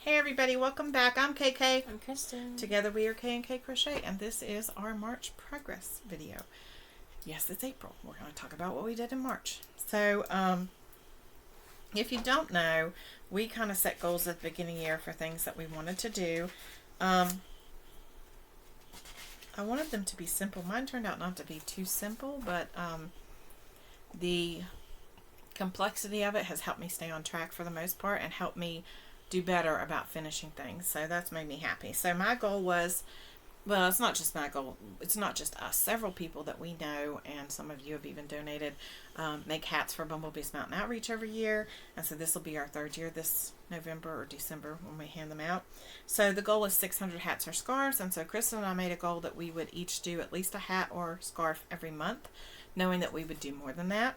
Hey everybody, welcome back. I'm KK. I'm Kristen. Together we are K&K Crochet, and this is our March progress video. Yes, it's April. We're going to talk about what we did in March. So, if you don't know, we kind of set goals at the beginning of the year for things that we wanted to do. I wanted them to be simple. Mine turned out not to be too simple, but the complexity of it has helped me stay on track for the most part and helped me do better about finishing things. So that's made me happy. So my goal was, well, it's not just my goal. It's not just us. Several people that we know, and some of you have even donated, make hats for Bumblebee's Mountain Outreach every year. And so this will be our third year this November or December when we hand them out. So the goal is 600 hats or scarves. And so Kristen and I made a goal that we would each do at least a hat or scarf every month, knowing that we would do more than that.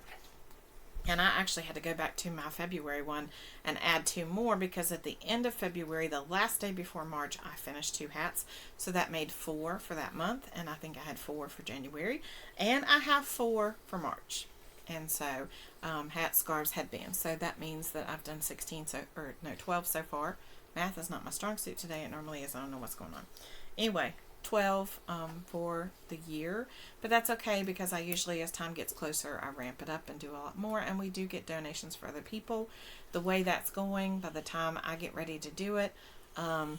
And I actually had to go back to my February one and add 2 more because at the end of February, the last day before March, I finished 2 hats. So that made 4 for that month. And I think I had 4 for January. And I have 4 for March. And so hats, scarves, headbands. So that means that I've done 12 so far. Math is not my strong suit today. It normally is. I don't know what's going on. Anyway, 12 for the year, but that's okay because I usually, as time gets closer, I ramp it up and do a lot more, and we do get donations for other people. The way that's going, by the time I get ready to do it, I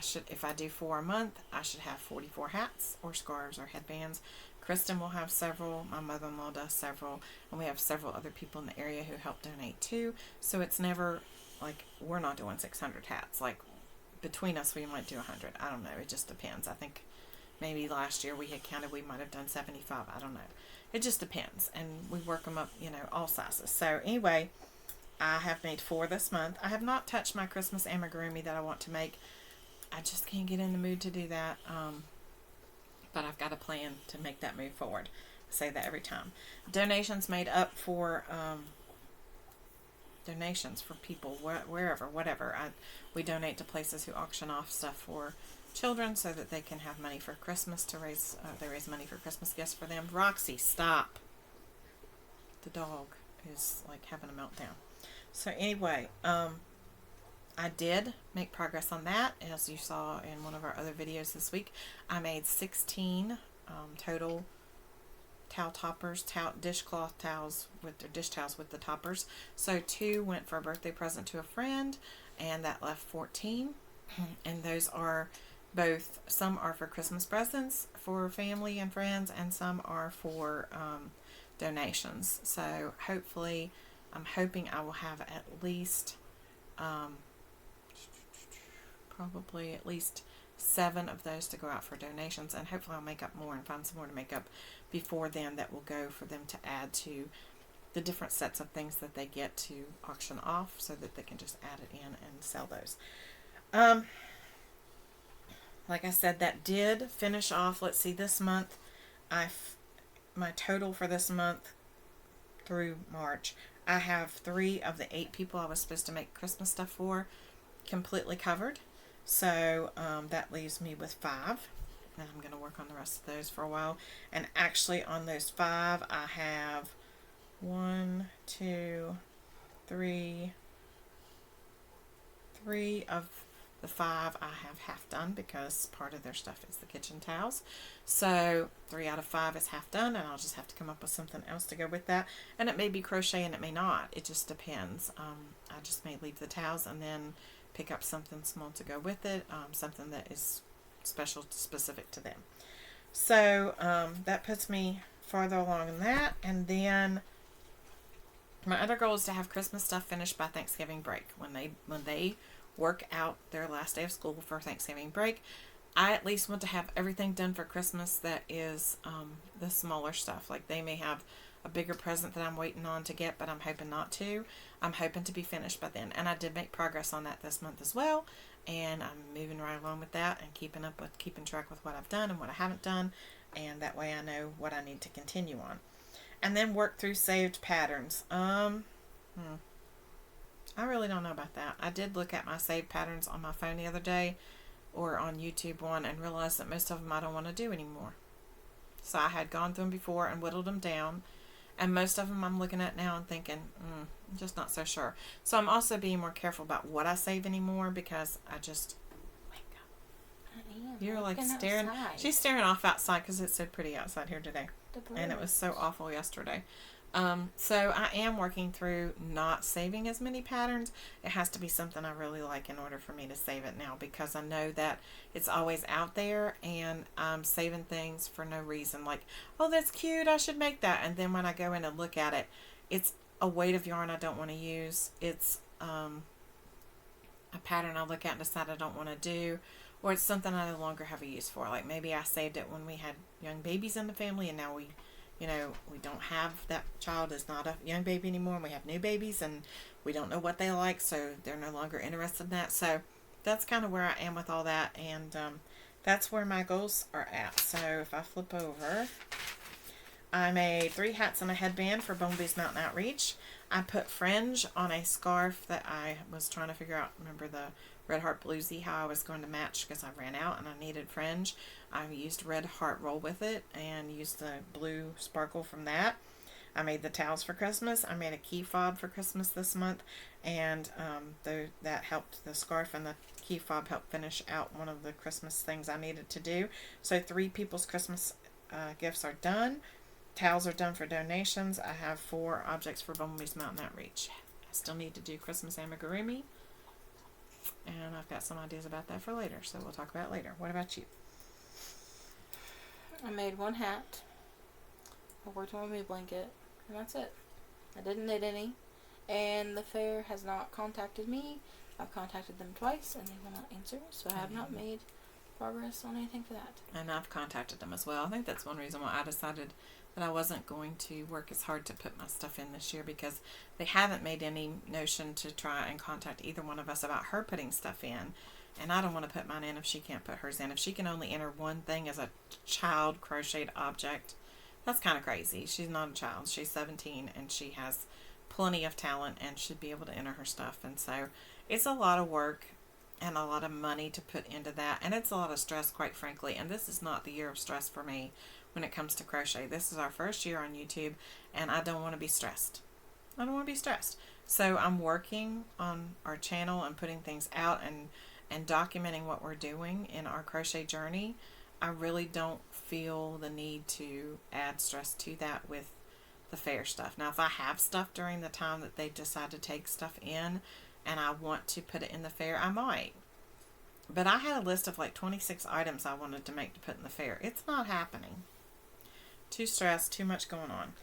should, if I do 4 a month, I should have 44 hats or scarves or headbands. Kristen will have several, my mother-in-law does several, and we have several other people in the area who help donate too. So it's never like we're not doing 600 hats. Like between us, we might do 100. I don't know. It just depends. I think maybe last year we had counted, we might have done 75. I don't know. It just depends. And we work them up, all sizes. So anyway, I have made 4 this month. I have not touched my Christmas amigurumi that I want to make. I just can't get in the mood to do that. But I've got a plan to make that move forward. I say that every time. Donations made up for... donations for people wherever, whatever. We donate to places who auction off stuff for children so that they can have money for Christmas to raise. They raise money for Christmas gifts for them. Roxy, stop! The dog is like having a meltdown. So anyway, I did make progress on that, as you saw in one of our other videos this week. I made 16 total towel toppers, dishcloth towels with their dish towels with the toppers. So 2 went for a birthday present to a friend, and that left 14. And those are both, some are for Christmas presents for family and friends, and some are for donations. So hopefully, I'm hoping I will have at least probably at least 7 of those to go out for donations, and hopefully I'll make up more and find some more to make up before then that will go for them to add to the different sets of things that they get to auction off, so that they can just add it in and sell those. Like I said, that did finish off, let's see, this month, my total for this month through March, I have 3 of the 8 people I was supposed to make Christmas stuff for completely covered. So that leaves me with 5, and I'm going to work on the rest of those for a while. And actually on those 5, I have 1, 2, 3 of the 5 I have half done, because part of their stuff is the kitchen towels. So 3 out of 5 is half done, and I'll just have to come up with something else to go with that. And it may be crochet and it may not. It just depends. I just may leave the towels and then pick up something small to go with it, something that is specific to them. So that puts me farther along in that. And then my other goal is to have Christmas stuff finished by Thanksgiving break. When they work out their last day of school for Thanksgiving break, I at least want to have everything done for Christmas that is the smaller stuff. Like they may have a bigger present that I'm waiting on to get, but I'm hoping not to. I'm hoping to be finished by then. And I did make progress on that this month as well. And I'm moving right along with that and keeping track with what I've done and what I haven't done. And that way I know what I need to continue on. And then work through saved patterns. I really don't know about that. I did look at my saved patterns on my phone the other day, or on YouTube one, and realized that most of them I don't want to do anymore. So I had gone through them before and whittled them down, And most of them I'm looking at now and thinking, I'm just not so sure. So I'm also being more careful about what I save anymore, because I just, wake up. You're like staring. Outside. She's staring off outside because it's so pretty outside here today. And it was so awful yesterday. So I am working through not saving as many patterns. It has to be something I really like in order for me to save it now, because I know that it's always out there, and I'm saving things for no reason. Like, oh, that's cute, I should make that. And then when I go in and look at it, it's a weight of yarn I don't want to use. It's a pattern I look at and decide I don't want to do, or it's something I no longer have a use for. Like maybe I saved it when we had young babies in the family, and now we don't have, that child is not a young baby anymore, and we have new babies, and we don't know what they like, so they're no longer interested in that. So that's kind of where I am with all that, and that's where my goals are at. So if I flip over, I made 3 hats and a headband for Bumblebee's Mountain Outreach. I put fringe on a scarf that I was trying to figure out, remember the Red Heart Bluesy, how I was going to match, because I ran out and I needed fringe. I used Red Heart Roll with it and used the blue sparkle from that. I made the towels for Christmas. I made a key fob for Christmas this month, and that helped. The scarf and the key fob helped finish out one of the Christmas things I needed to do. So 3 people's Christmas gifts are done. Towels are done for donations. I have 4 objects for Bumblebee's Mountain Outreach. I still need to do Christmas amigurumi, and I've got some ideas about that for later, so we'll talk about it later. What about you? I made 1 hat. I worked on my blanket, and that's it. I didn't knit any, and the fair has not contacted me. I've contacted them twice, and they will not answer, so I have not made progress on anything for that. And I've contacted them as well. I think that's one reason why I decided that I wasn't going to work as hard to put my stuff in this year, because they haven't made any notion to try and contact either one of us about her putting stuff in. And I don't want to put mine in if she can't put hers in. If she can only enter one thing as a child crocheted object, that's kind of crazy. She's not a child. She's 17 and she has plenty of talent and should be able to enter her stuff. And so it's a lot of work and a lot of money to put into that. And it's a lot of stress, quite frankly. And this is not the year of stress for me when it comes to crochet. This is our first year on YouTube, and I don't want to be stressed. I don't want to be stressed. So I'm working on our channel and putting things out and documenting what we're doing in our crochet journey. I really don't feel the need to add stress to that with the fair stuff. Now, if I have stuff during the time that they decide to take stuff in and I want to put it in the fair, I might. But I had a list of like 26 items I wanted to make to put in the fair. It's not happening. Too stressed, too much going on.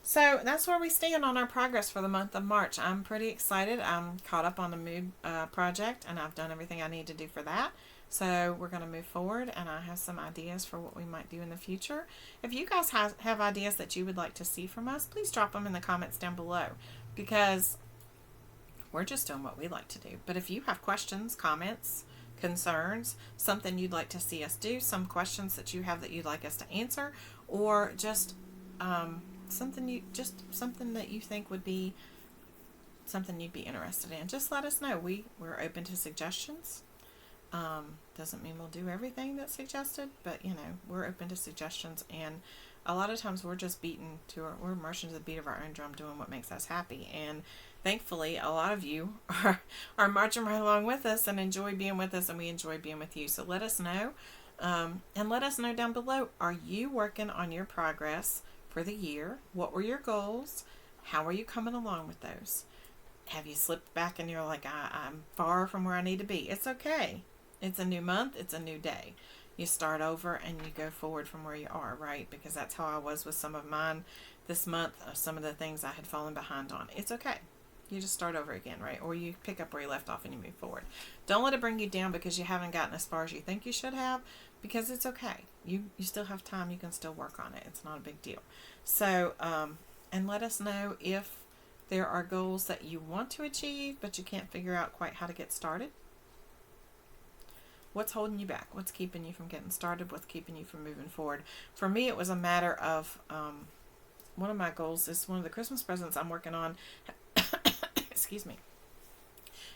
So that's where we stand on our progress for the month of March. I'm pretty excited. I'm caught up on the mood project, and I've done everything I need to do for that. So we're going to move forward, and I have some ideas for what we might do in the future. If you guys have ideas that you would like to see from us, please drop them in the comments down below, because we're just doing what we like to do. But if you have questions, comments, concerns, something you'd like to see us do, some questions that you have that you'd like us to answer, or just something that you think would be something you'd be interested in, just let us know. We're open to suggestions. Doesn't mean we'll do everything that's suggested, but we're open to suggestions, and a lot of times we're just we're marching to the beat of our own drum, doing what makes us happy. And thankfully, a lot of you are marching right along with us and enjoy being with us, and we enjoy being with you. So let us know, and let us know down below, are you working on your progress for the year? What were your goals? How are you coming along with those? Have you slipped back and you're like, I'm far from where I need to be? It's okay. It's a new month. It's a new day. You start over and you go forward from where you are, right? Because that's how I was with some of mine this month, some of the things I had fallen behind on. It's okay. You just start over again, right? Or you pick up where you left off and you move forward. Don't let it bring you down because you haven't gotten as far as you think you should have, because it's okay. You still have time. You can still work on it. It's not a big deal. So, and let us know if there are goals that you want to achieve, but you can't figure out quite how to get started. What's holding you back? What's keeping you from getting started? What's keeping you from moving forward? For me, it was a matter of, one of my goals is one of the Christmas presents I'm working on, excuse me,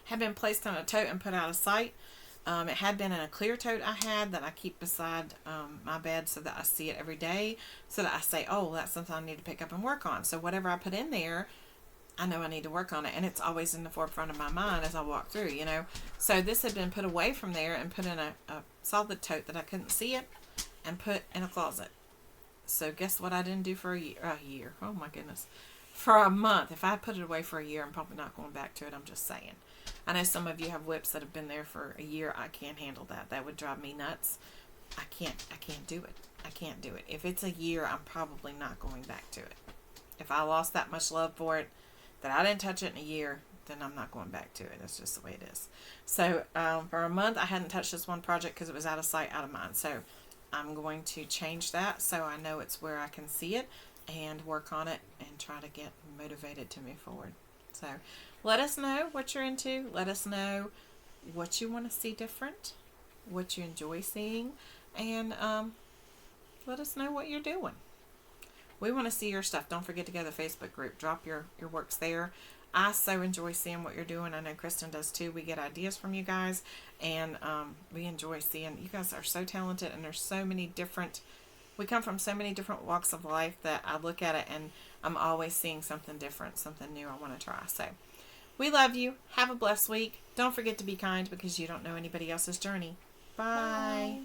have been placed on a tote and put out of sight. It had been in a clear tote I had that I keep beside my bed so that I see it every day, so that I say, oh, that's something I need to pick up and work on. So whatever I put in there, I know I need to work on it, and it's always in the forefront of my mind as I walk through, you know. So this had been put away from there and put in a solid tote that I couldn't see it, and put in a closet. So guess what I didn't do for a year? Oh my goodness. For a month. If I put it away for a year, I'm probably not going back to it. I'm just saying. I know some of you have whips that have been there for a year. I can't handle that. That would drive me nuts. I can't do it. I can't do it. If it's a year, I'm probably not going back to it. If I lost that much love for it, that I didn't touch it in a year, then I'm not going back to it. That's just the way it is. So for a month, I hadn't touched this one project because it was out of sight, out of mind. So I'm going to change that so I know it's where I can see it and work on it and try to get motivated to move forward. So let us know what you're into. Let us know what you want to see different, what you enjoy seeing, and let us know what you're doing. We want to see your stuff. Don't forget to go to the Facebook group. Drop your works there. I so enjoy seeing what you're doing. I know Kristen does too. We get ideas from you guys, and we enjoy seeing. You guys are so talented, and there's so many different, we come from so many different walks of life that I look at it, and I'm always seeing something different, something new I want to try. So we love you. Have a blessed week. Don't forget to be kind, because you don't know anybody else's journey. Bye. Bye.